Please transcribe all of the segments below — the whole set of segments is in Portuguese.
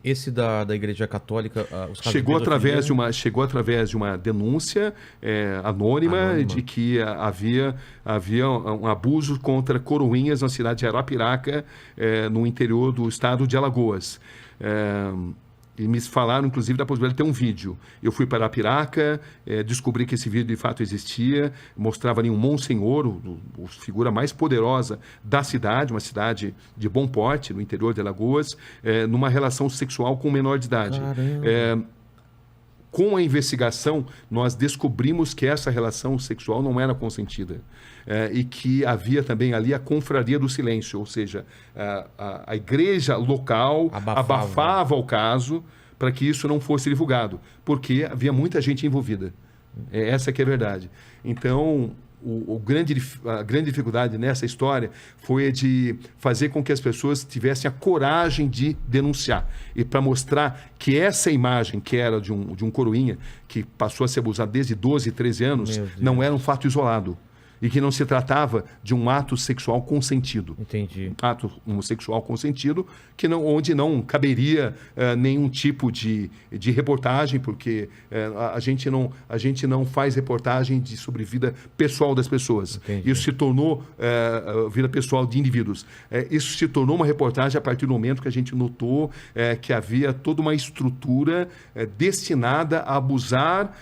Esse da Igreja Católica, os casos Chegou de pedofilia... chegou através de uma denúncia anônima de que havia um abuso contra coroinhas na cidade de Arapiraca, no interior do estado de Alagoas. E me falaram, inclusive, da possibilidade de ter um vídeo. Eu fui para Arapiraca, descobri que esse vídeo de fato existia, mostrava ali um monsenhor, a figura mais poderosa da cidade, uma cidade de bom porte, no interior de Alagoas, numa relação sexual com um menor de idade. Com a investigação, nós descobrimos que essa relação sexual não era consentida. E que havia também ali a confraria do silêncio, ou seja, a igreja local abafava o caso para que isso não fosse divulgado, porque havia muita gente envolvida. Essa que é a verdade. Então, a grande dificuldade nessa história foi de fazer com que as pessoas tivessem a coragem de denunciar. E para mostrar que essa imagem, que era de um coroinha, que passou a ser abusado desde 12, 13 anos, não era um fato isolado. E que não se tratava de um ato sexual consentido. Entendi. Ato homossexual consentido, onde não caberia nenhum tipo de reportagem, porque a gente não faz reportagem sobre vida pessoal das pessoas. Entendi. Isso se tornou vida pessoal de indivíduos. Isso se tornou uma reportagem a partir do momento que a gente notou que havia toda uma estrutura destinada a abusar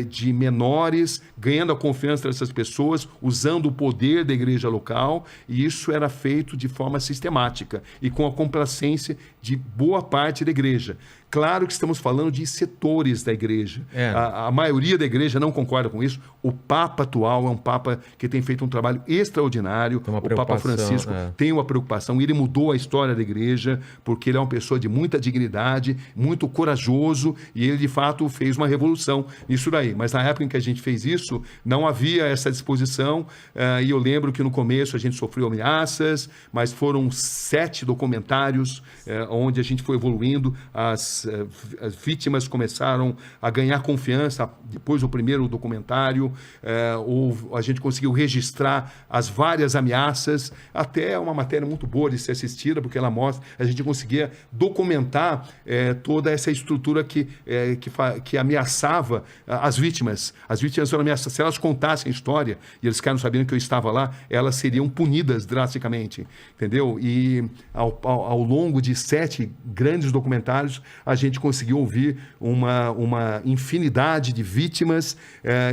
de menores, ganhando a confiança dessas pessoas, usando o poder da igreja local, e isso era feito de forma sistemática e com a complacência de boa parte da igreja. Claro que estamos falando de setores da igreja. A maioria da igreja não concorda com isso. O Papa atual é um Papa que tem feito um trabalho extraordinário. O Papa Francisco tem uma preocupação. Ele mudou a história da igreja porque ele é uma pessoa de muita dignidade, muito corajoso, e ele, de fato, fez uma revolução nisso daí. Mas na época em que a gente fez isso, não havia essa disposição, e eu lembro que no começo a gente sofreu ameaças, mas foram 7 documentários onde a gente foi evoluindo. As vítimas começaram a ganhar confiança depois do primeiro documentário. A gente conseguiu registrar as várias ameaças, até uma matéria muito boa de ser assistida, porque ela mostra, a gente conseguia documentar toda essa estrutura que ameaçava as vítimas. As vítimas eram ameaçadas. Se elas contassem a história e eles ficaram sabendo que eu estava lá, elas seriam punidas drasticamente, entendeu? E ao longo de 7 grandes documentários, a gente conseguiu ouvir uma infinidade de vítimas,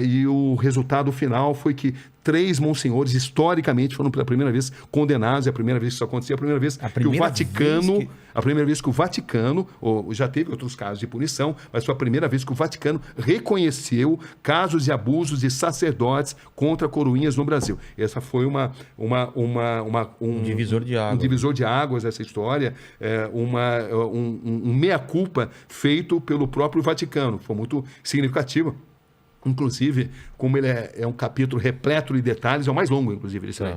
e o resultado final foi que 3 monsenhores, historicamente, foram pela primeira vez condenados. É a primeira vez que isso acontecia, a primeira vez que o Vaticano... A primeira vez que o Vaticano, já teve outros casos de punição, mas foi a primeira vez que o Vaticano reconheceu casos de abusos de sacerdotes contra coroinhas no Brasil. Essa foi um divisor de águas. Um divisor de águas, essa história, um meia-culpa feito pelo próprio Vaticano. Foi muito significativo. Inclusive, como ele é um capítulo repleto de detalhes, é o mais longo, inclusive, desse aí.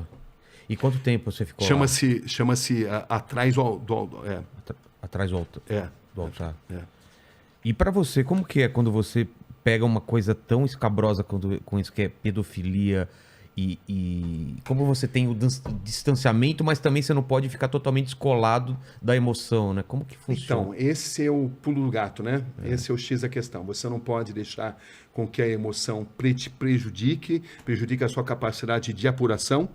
E quanto tempo você ficou Chama-se Atrás do Atrás do altar. E para você, como que é quando você pega uma coisa tão escabrosa com isso que é pedofilia, e como você tem o distanciamento, mas também você não pode ficar totalmente descolado da emoção, né? Como que funciona? Então, esse é o pulo do gato, né? Esse é o X da questão. Você não pode deixar com que a emoção prejudique a sua capacidade de apuração,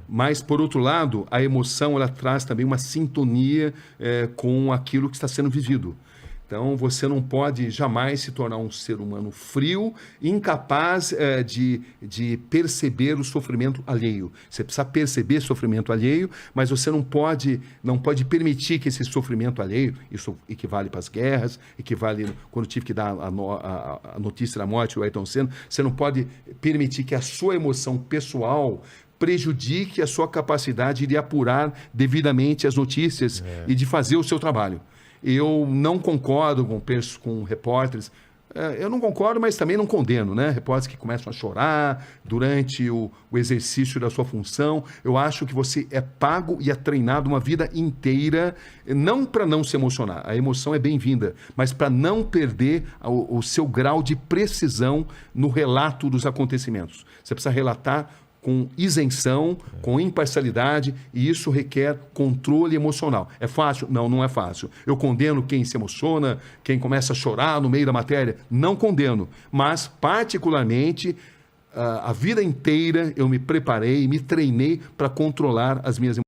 mas, por outro lado, a emoção ela traz também uma sintonia com aquilo que está sendo vivido. Então, você não pode jamais se tornar um ser humano frio, incapaz de perceber o sofrimento alheio. Você precisa perceber o sofrimento alheio, mas você não pode permitir que esse sofrimento alheio, isso equivale para as guerras, equivale quando tive que dar a notícia da morte do Ayrton Senna, você não pode permitir que a sua emoção pessoal prejudique a sua capacidade de apurar devidamente as notícias e de fazer o seu trabalho. Eu não concordo com repórteres, eu não concordo, mas também não condeno, né? Repórteres que começam a chorar durante o exercício da sua função. Eu acho que você é pago e é treinado uma vida inteira, não para não se emocionar, a emoção é bem-vinda, mas para não perder o seu grau de precisão no relato dos acontecimentos. Você precisa relatar com isenção, com imparcialidade, e isso requer controle emocional. É fácil? Não, não é fácil. Eu condeno quem se emociona, quem começa a chorar no meio da matéria. Não condeno, mas particularmente a vida inteira eu me preparei, me treinei para controlar as minhas emoções.